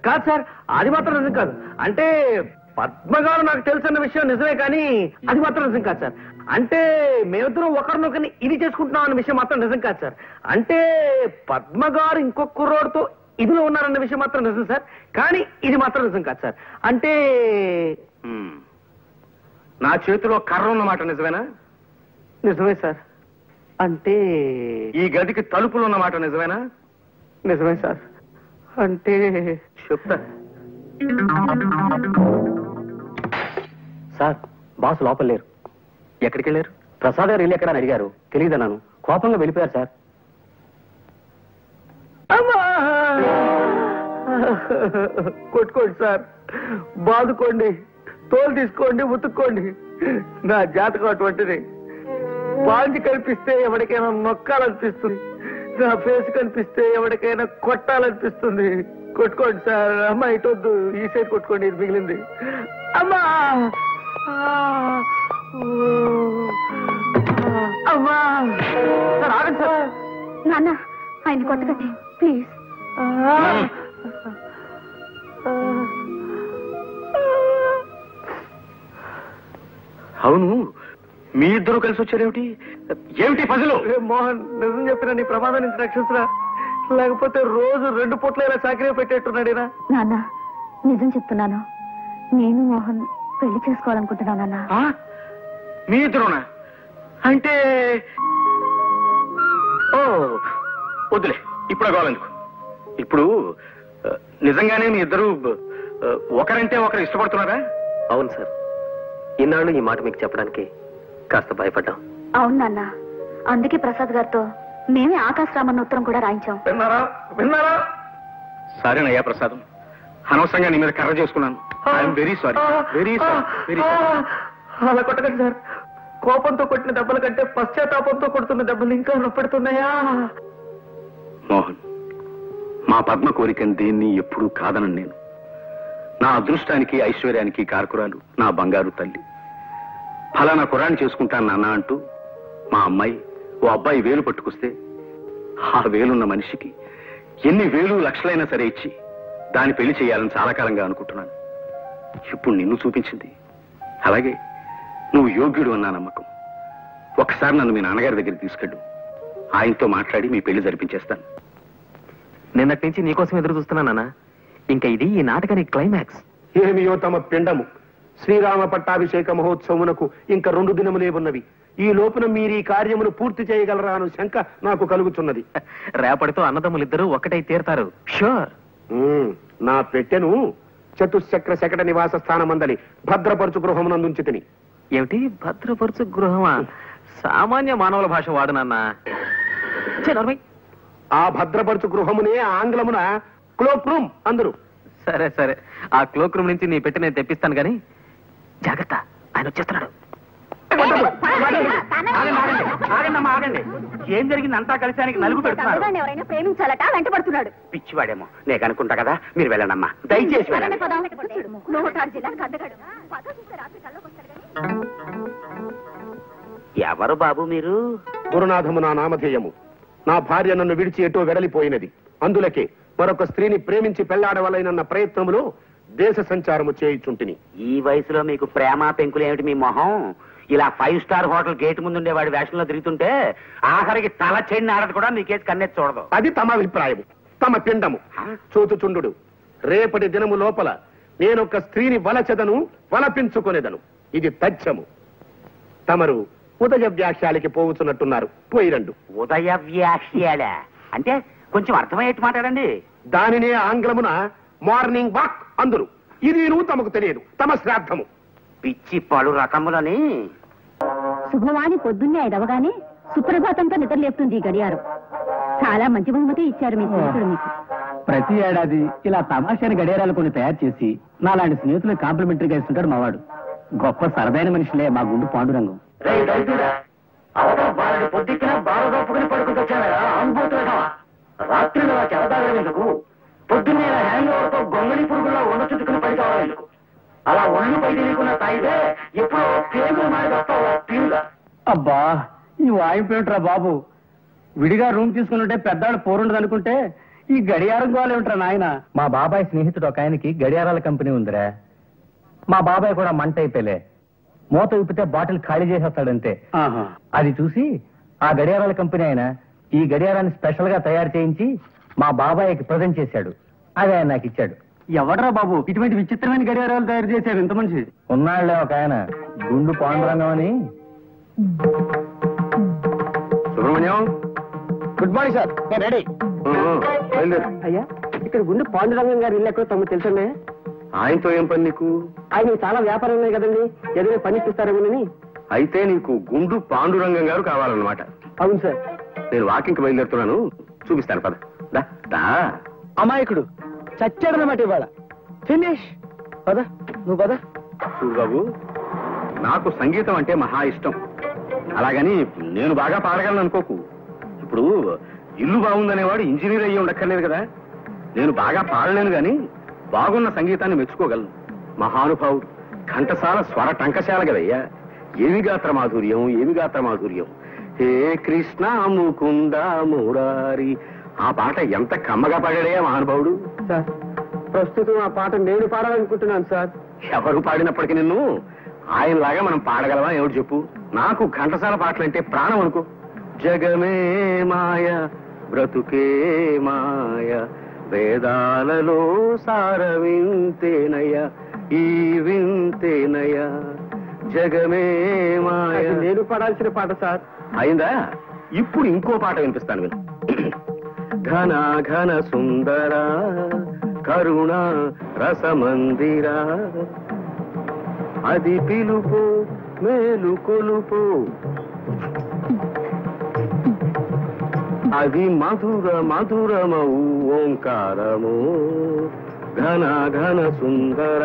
కాదు సార్, అది మాత్రం నిజం కాదు. అంటే పద్మ గారు నాకు తెలుసన్న విషయం నిజమే, కానీ అది మాత్రం నిజం కాదు సార్. అంటే మేమిద్దరం ఒకరినొకరిని ఇది చేసుకుంటున్నాం అన్న విషయం మాత్రం నిజం కాదు సార్. అంటే పద్మ గారు ఇంకొక కుర్రోడితో ఇదిలో ఉన్నారన్న విషయం మాత్రం నిజం సార్, కానీ ఇది మాత్రం నిజం కాదు సార్. అంటే నా చేతిలో కర్ర ఉన్నమాట నిజమేనా? నిజమే సార్. అంటే ఈ గదికి తలుపులు ఉన్నమాట నిజమేనా? నిజమే సార్. అంటే చెప్తా. సార్, బాస్ లోపల లేరు. ఎక్కడికి వెళ్ళారు? ప్రసాద్ గారు ఇల్లు ఎక్కడ అని అడిగారు. తెలియదన్నాను. కోపంగా వెళ్ళిపోయారు సార్. కొట్టుకోండి సార్, బాదుకోండి, తోలు తీసుకోండి, ఉతుక్కోండి. నా జాతకం అటువంటిది. పాంచి కనిపిస్తే ఎవరికైనా నొక్కాలనిపిస్తుంది, నా ఫేస్ కనిపిస్తే ఎవరికైనా కొట్టాలనిపిస్తుంది. కొట్టుకోండి సార్. అమ్మా ఇటొద్దు, ఈ సైడ్ కొట్టుకోండి, ఇది మిగిలింది. అమ్మా అమ్మా. సార్ ఆగండి సార్. నాన్న, ఆయన కొట్టకండి ప్లీజ్. అవును, మీ ఇద్దరు కలిసి వచ్చారేమిటి? ఏమిటి పజలు? మోహన్, నిజం చెప్పిన నీ ప్రమాదం నుంచి రక్షించరా, లేకపోతే రోజు 2 పూట్ల ఇలా చాకరీ పెట్టేట్టున్నాడేనా? నాన్న, నిజం చెప్తున్నాను. నేను మోహన్ పెళ్లి చేసుకోవాలనుకుంటున్నాను నాన్న. మీ ఇద్దరునా? అంటే ఓ వద్దులే, ఇప్పుడు కావాలెందుకు. ఇప్పుడు నిజంగానే మీ ఇద్దరు ఒకరంటే ఒకరు ఇష్టపడుతున్నారా? అవును సార్. ఇన్నాళ్ళు ఈ మాట మీకు చెప్పడానికి కాస్త భయపడ్డాం. అవును నాన్న, అందుకే ప్రసాద్ గారితో మేమే ఆకాశరామన్న ఉత్తరం కూడా రాయించాం. విన్నారా? విన్నారా? సరేనయ్యా ప్రసాదం, అనవసరంగా నీ మీద కర్ర చేసుకున్నాను. I'm very sorry, very sorry, very sorry. అలా కొట్టకండి సార్. కోపంతో కొట్టిన దెబ్బల కంటే పశ్చాత్తాపంతో కొడుతున్న దెబ్బలు ఇంకా నొప్పెడుతున్నాయా? మోహన్, మా పద్మ కోరికని దేన్ని ఎప్పుడూ కాదనను నేను. నా అదృష్టానికి ఐశ్వర్యానికి కారకురాలు నా బంగారు తల్లి. ఫలానా కురాన్ని చేసుకుంటాను నాన్న అంటూ మా అమ్మాయి ఓ అబ్బాయి వేలు పట్టుకొస్తే ఆ వేలున్న మనిషికి ఎన్ని వేలు లక్షలైనా సరే ఇచ్చి దాన్ని పెళ్లి చేయాలని చాలా కాలంగా అనుకుంటున్నాను. ఇప్పుడు నిన్ను చూపించింది. అలాగే నువ్వు యోగ్యుడు అన్నా నమ్మకం. ఒకసారి నన్ను మీ నాన్నగారి దగ్గరికి తీసుకెళ్ళు. ఆయనతో మాట్లాడి మీ పెళ్లి జరిపించేస్తాను. నిన్నటి నుంచి నీకోసం ఎదురు చూస్తున్నానా? ఇంకా ఇది ఈ నాటకానికి క్లైమాక్స్. ఏమియో తమ పిండము. శ్రీరామ పట్టాభిషేక మహోత్సవమునకు ఇంకా 2 దినములే ఉన్నవి. ఈ లోపున మీరు ఈ కార్యమును పూర్తి చేయగలరా అను శంక నాకు కలుగుతున్నది. రేపటితో అన్నదమ్ములిద్దరూ ఒక్కటై తీరతారు. షూర్. నా పెట్టెను చతుశ్చక్ర శకట నివాస స్థానమందలి భద్రపరచు గృహమునందుంచి తిని. ఏమిటి భద్రపరచు గృహమా? సామాన్య మానవుల భాష వాడు నాన్న. ఆ భద్రపరచు గృహమునే ఆంగ్లమున క్లోక్ రూమ్ అందరు. సరే సరే, ఆ క్లోక్ రూమ్ నుంచి నీ పెట్టి నేను తెప్పిస్తాను గాని జాగ్రత్త, ఆయన వచ్చేస్తున్నాడు. ఆగండి. ఏం జరిగింది? అంతా కలిసానికి నలుగు పెడుతున్నారు. ఎవరైనా ప్రేమించాలట వెంటబడుతున్నాడు. పిచ్చివాడేమో నేను అనుకుంటా కదా. మీరు వెళ్ళండమ్మా, దయచేసి వెళ్ళండి. ఎవరు బాబు మీరు? గురునాథము నా నామధేయము. నా భార్య నన్ను విడిచి ఎటో వెడలిపోయినది. అందులకే మరొక స్త్రీని ప్రేమించి పెళ్లాడవలైనన్న ప్రయత్నములో దేశ సంచారము చేయుచుంటిని. ఈ వయసులో మీకు ప్రేమ పెంకులు ఏమిటి? మీ మొహం ఇలా 5 స్టార్ హోటల్ గేట్ ముందుండే వాడి వేషంలో తిరుగుతుంటే ఆఖరికి తల చెడిని ఆడదు కూడా మీకేసి కన్నెత్తి చూడదు. అది తమ అభిప్రాయము, తమ పిండము. చూచుచుండు, రేపటి దినము లోపల నేనొక స్త్రీని వలచెదను, వలపించుకొనేదను. ఇది తథ్యము. తమరు ఉదయ వ్యాఖ్యాలకి పోవుచున్నట్టున్నారు. పోయిరండు. ఉదయ వ్యాఖ్యాల అంటే కొంచెం అర్థమయ్యేట్టు మాట్లాడండి. దానినే ఆంగ్లమున మార్నింగ్ వాక్ అందరు. ఇది తమకు తెలియదు. తమ శ్రాద్ధము. పిచ్చి పలు రకములని. శుభవాణి పొద్దున్నే 5 అవగానే సుప్రభాతంతో నిద్రలేపుతుంది ఈ గడియారం. చాలా మంచి బహుమతి ఇచ్చారు మీ స్నేహితుడు మీకు. ప్రతి ఏడాది ఇలా తమాషాని గడియారాలు కొన్ని తయారు చేసి నాలాంటి స్నేహితులు కాంప్లిమెంటరీగా ఇస్తుంటాడు మావాడు. గొప్ప సరదైన మనుషులే మా గుండు పాండురంగం. పొద్దున బాగా పడుకుంటొచ్చారా? రాత్రిలో చెవదాగేందుకు పొద్దున్నే హ్యాంగ్ గొంగళి పురుగుల్లో ఉండ చుట్టుకుని పడి కావాలెందుకు? అలా ఒళ్ళు పై తెలియకుండా తాగితే ఎప్పుడో పేగులు మారి వస్తావు తీరుగా. అబ్బా, ఈ వాయిపేమిట్రా బాబు. విడిగా రూమ్ తీసుకున్నట్టే పెద్దాడు పోరుండదు అనుకుంటే ఈ గడియారం గోలేమిట్రా నాయన. మా బాబాయ్ స్నేహితుడు ఒక ఆయనకి గడియారాల కంపెనీ ఉందిరా. మా బాబాయ్ కూడా మంట అయిపోలే. మూత విప్పితే బాటిల్ ఖాళీ చేసేస్తాడంతే. అది చూసి ఆ గడియారాల కంపెనీ ఆయన ఈ గడియారాన్ని స్పెషల్ గా తయారు చేయించి మా బాబాయ్కి ప్రజెంట్ చేశాడు. అది ఆయన నాకు ఇచ్చాడు. ఎవడరా బాబు ఇటువంటి విచిత్రమైన గడియారాలు తయారు చేశారు ఇంత మనిషి? ఉన్నాళ్లే ఒక ఆయన, గుండు పాండురంగం అని. Subrahmanyam, good morning sir. నేను రెడీ. అయ్యా, ఇక్కడ గుండు పాండురంగం గారు ఇల్లు ఎక్కడో తమకు తెలుసండి. ఆయనతో ఏం పని నీకు? ఆయన చాలా వ్యాపారం ఉన్నాయి కదండి, ఏదైనా పని ఇప్పిస్తారేమోనని. అయితే నీకు గుండు పాండురంగం గారు కావాలన్నమాట. అవును సార్. నేను వాకింగ్కి బయలుదేరుతున్నాను, చూపిస్తాను. పద దా. అమాయకుడు చచ్చాడనమాట ఇవాళ. ఫినిష్. పద, నువ్వు పద. చూడు బాబు, నాకు సంగీతం అంటే మహా ఇష్టం. అలాగని నేను బాగా పాడగలను అనుకోకు. ఇప్పుడు ఇల్లు బాగుందనేవాడు ఇంజనీర్ అయ్యి ఉండక్కర్లేదు కదా. నేను బాగా పాడలేను గాని బాగున్న సంగీతాన్ని మెచ్చుకోగలను. మహానుభావుడు, ఘంటసాల స్వర టంకశాల కదయ్యా. ఏమి గాత్ర మాధుర్యం, ఏమి గాత్ర మాధుర్యం. హే కృష్ణ ముకుంద మురారి. ఆ పాట ఎంత కమ్మగా పాడాడయ్యా మహానుభావుడు. సార్, ప్రస్తుతం ఆ పాట నేను పాడాలనుకుంటున్నాను సార్. ఎవరు పాడినప్పటికీ నిన్ను ఆయనలాగా మనం పాడగలవా ఏమిటి చెప్పు? నాకు ఘంటసాల పాటలంటే ప్రాణం అనుకో. జగమే మాయ బ్రతుకే మాయ, వేదాలలో సార వింతేనయ, ఈ వింతేనయ. జగమే మాయ. నేను పాడాల్సిన పాట సార్. అయిందా? ఇప్పుడు ఇంకో పాట వినిపిస్తాను విను. ఘన ఘన సుందర కరుణ రసమందిర, అది పిలుపు మేలు కొలుపు, అది మధుర మధురమౌ ఓంకారము. ఘన ఘన సుందర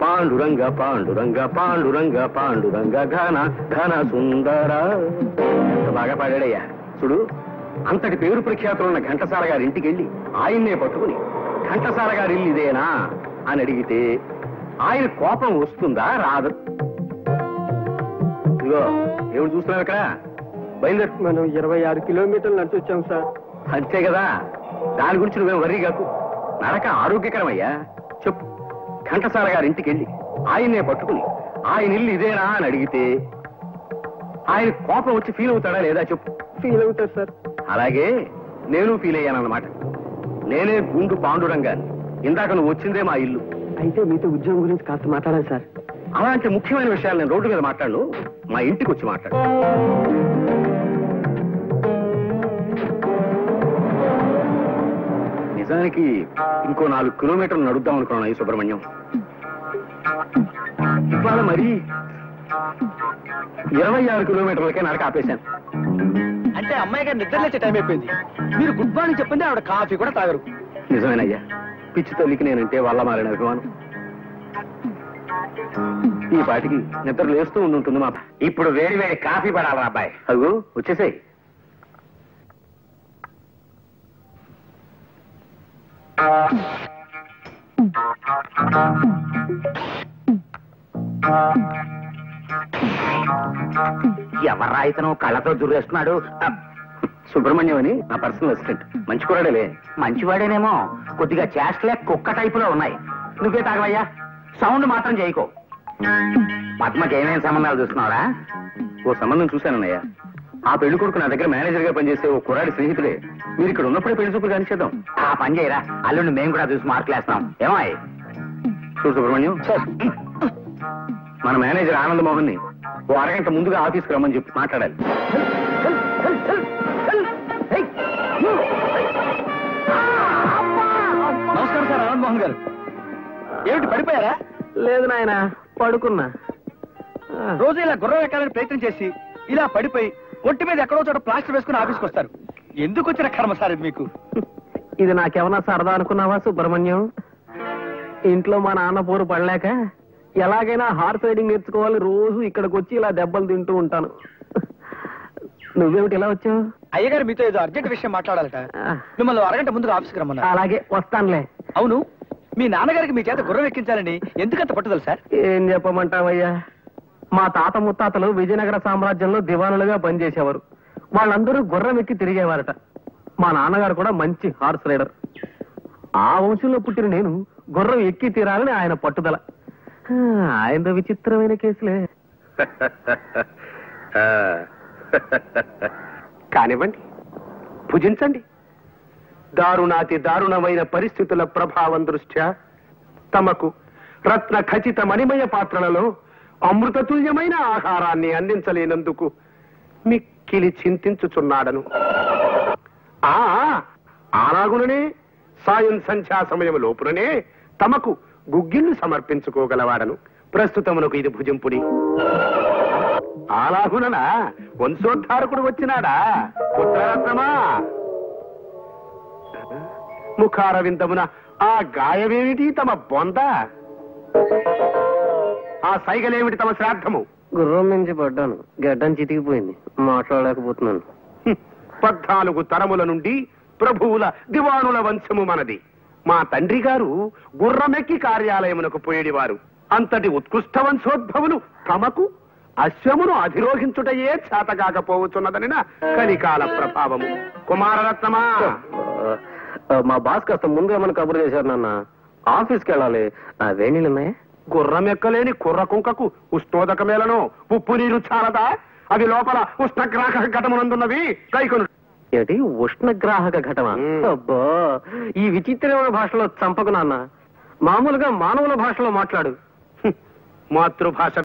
పాండురంగ పాండురంగ పాండురంగ పాండురంగ ఘన ఘన సుందర. ఎంత బాగా పాడాడయ్యా. చూడు, అంతటి పేరు ప్రఖ్యాతులున్న ఘంటసాల గారి ఇంటికి వెళ్ళి ఆయన్నే పట్టుకుని ఘంటసాల గారి ఇల్లు ఇదేనా అని అడిగితే ఆయన కోపం వస్తుందా రాదు? ఇదిగో ఏమిటి చూస్తున్నావు ఇక్కడ? బయలుదేరు. మనం 26 కిలోమీటర్లు నడిచి వచ్చాం సార్. అంతే కదా, దాని గురించి నువ్వేం వర్రీ కాకు. నడక ఆరోగ్యకరమయ్యా. చెప్పు, ఘంటసాల గారి ఇంటికి వెళ్ళి ఆయన్నే పట్టుకుని ఆయన ఇల్లు ఇదేనా అని అడిగితే ఆయన కోపం వచ్చి ఫీల్ అవుతాడా లేదా చెప్పు. ఫీల్ అవుతారు సార్. అలాగే నేను ఫీల్ అయ్యానన్నమాట. నేనే గుండు పాండురంగాన్ని. ఇందాక నువ్వు వచ్చిందే మా ఇల్లు. అయితే మీతో ఉద్యోగం గురించి కాస్త మాట్లాడాలి సార్. అలాంటి ముఖ్యమైన విషయాలు నేను రోడ్డు మీద మాట్లాడను, మా ఇంటికి వచ్చి మాట్లాడు. నిజానికి ఇంకో 4 కిలోమీటర్లు నడుద్దాం అనుకున్నాను ఈ సుబ్రహ్మణ్యం. ఇవాళ మరి 26 కిలోమీటర్లకే నడక ఆపేశాను. అంటే అమ్మాయి గారు నిద్రలేచే టైం అయిపోయింది. మీరు గుడ్ మార్నింగ్ చెప్పింది ఆవిడ కాఫీ కూడా తాగరు. నిజమేనయ్యా, పిచ్చి తల్లికి నేనంటే వల్ల మారిన అభిమానం. ఈ పాటికి నిద్ర లేస్తూ ఉంటుంది మా. ఇప్పుడు వేడి వేడి కాఫీ పడాలి అబ్బాయి. అదిగో వచ్చేసాయి. ఎవర్రా ఇతను కళ్ళతో దుర్రేస్తున్నాడు? సుబ్రహ్మణ్యం అని నా పర్సనల్ అసిస్టెంట్. మంచి కూడాడేలే. మంచివాడేనేమో, కొద్దిగా చేష్టలే కుక్క టైపులో ఉన్నాయి. నువ్వే తాగవయ్యా, సౌండ్ మాత్రం చేయకో. పద్మకి ఏమేమి సంబంధాలు చూస్తున్నావురా? ఓ సంబంధం చూశానన్నయ్య. ఆ పెళ్లి కొడుకు నా దగ్గర మేనేజర్ గా పనిచేసే ఓ కుర్రాడి స్నేహితుడే. మీరు ఇక్కడ ఉన్నప్పుడే పెళ్లి చూపులు కానిచేద్దాం. ఆ పని చేయరా, అల్లుండి మేము కూడా చూసి మార్కులేస్తాం. ఏమాయ్? చూడు సుబ్రహ్మణ్యం, మన మేనేజర్ ఆనంద్ మోహన్ ని ఓ అరగంట ముందుగా ఆఫీస్కి రమ్మని చెప్పి మాట్లాడాలి. నమస్కారం సార్ ఆనంద్ మోహన్ గారు. ఏమిటి పడిపోయారా? లేదు నాయన, పడుకున్నా. రోజు ఇలా గుర్రం ఎక్కాలని ప్రయత్నం చేసి ఇలా పడిపోయి ఒంటి మీద ఎక్కడో చోట ప్లాస్టర్ వేసుకుని ఆఫీస్కి వస్తారు. ఎందుకు వచ్చిన కర్మ సార్ ఇది మీకు? ఇది నాకేమన్నా సరదా అనుకున్నావా సుబ్రహ్మణ్యం? ఇంట్లో మా నాన్న పోరు పడలేక ఎలాగైనా హార్స్ రైడింగ్ నేర్చుకోవాలి, రోజు ఇక్కడికి వచ్చి ఇలా దెబ్బలు తింటూ ఉంటాను. నువ్వేమిటి ఇలా వచ్చావు? అయ్యగారు మీతో ఏదో అర్జెంట్ విషయం మాట్లాడాలట. మిమ్మల్ని అరగంట ముందుగా ఆఫీస్కి రమ్మన్నారు. అలాగే వస్తానులే. అవును, మీ నాన్నగారికి మీ చేత గుర్రం ఎక్కించాలని ఎందుకంత పట్టుదల సార్? ఏం చెప్పమంటావయ్యా, మా తాత ముత్తాతలు విజయనగర సామ్రాజ్యంలో దివానులుగా పనిచేసేవారు. వాళ్ళందరూ గుర్రం ఎక్కి తిరిగేవారట. మా నాన్నగారు కూడా మంచి హార్స్ రైడర్. ఆ వంశంలో పుట్టిన నేను గుర్రం ఎక్కి తీరాలని ఆయన పట్టుదల. ఆయన విచిత్రమైన కేసులే. కానివ్వండి, భుజించండి. దారుణాతి దారుణమైన పరిస్థితుల ప్రభావం దృష్ట్యా తమకు రత్న ఖచ్చిత మణిమయ పాత్రలలో అమృతతుల్యమైన ఆహారాన్ని అందించలేనందుకు మిక్కిలి చింతించుచున్నాడను. అలాగుననే సాయం సంధ్యా సమయం లోపుననే తమకు గుగ్గిళ్లు సమర్పించుకోగలవాడను. ప్రస్తుతమునకు ఇది భుజింపుడి. అలాగుననా వంశోద్ధారకుడు వచ్చినాడా? పుత్రరత్నమా, ముఖారవిందమున ఆ గాయమేమిటి తమ బొంద? ఆ సైగలేమిటి తమ శ్రాద్ధము? గుర్రం నుంచి పడ్డాను, గడ్డం చితికిపోయింది, మాట్లాడలేకపోతున్నాను. 14 తరముల నుండి ప్రభువుల దివానుల వంశము మనది. మా తండ్రి గారు గుర్రమెక్కి కార్యాలయమునకు పోయేడివారు. అంతటి ఉత్కృష్ట వంశోద్భవులు తమకు అశ్వమును అధిరోహించుటయే చేతగాకపోవచ్చున్నదనిన కలికాల ప్రభావము. కుమారరత్నమా, మా బాస్ కాస్త ముందుగా మన కబురు చేశారు నాన్న. ఆఫీస్కి వెళ్ళాలి. వేణీలున్నాయా? గుర్రమెక్కలేని కుర్ర కుంకకు ఉష్ణోదకమేలను ఉప్పు నీరు చాలదా? అవి లోపల ఉష్ణగ్రాహక ఘటమునందున్నవి. కైకొను. ఏమిటి ఉష్ణగ్రాహక ఘటమా? అబ్బా, ఈ విచిత్రమైన భాషలో చంపకు నాన్న. మామూలుగా మానవుల భాషలో మాట్లాడు. మాతృభాష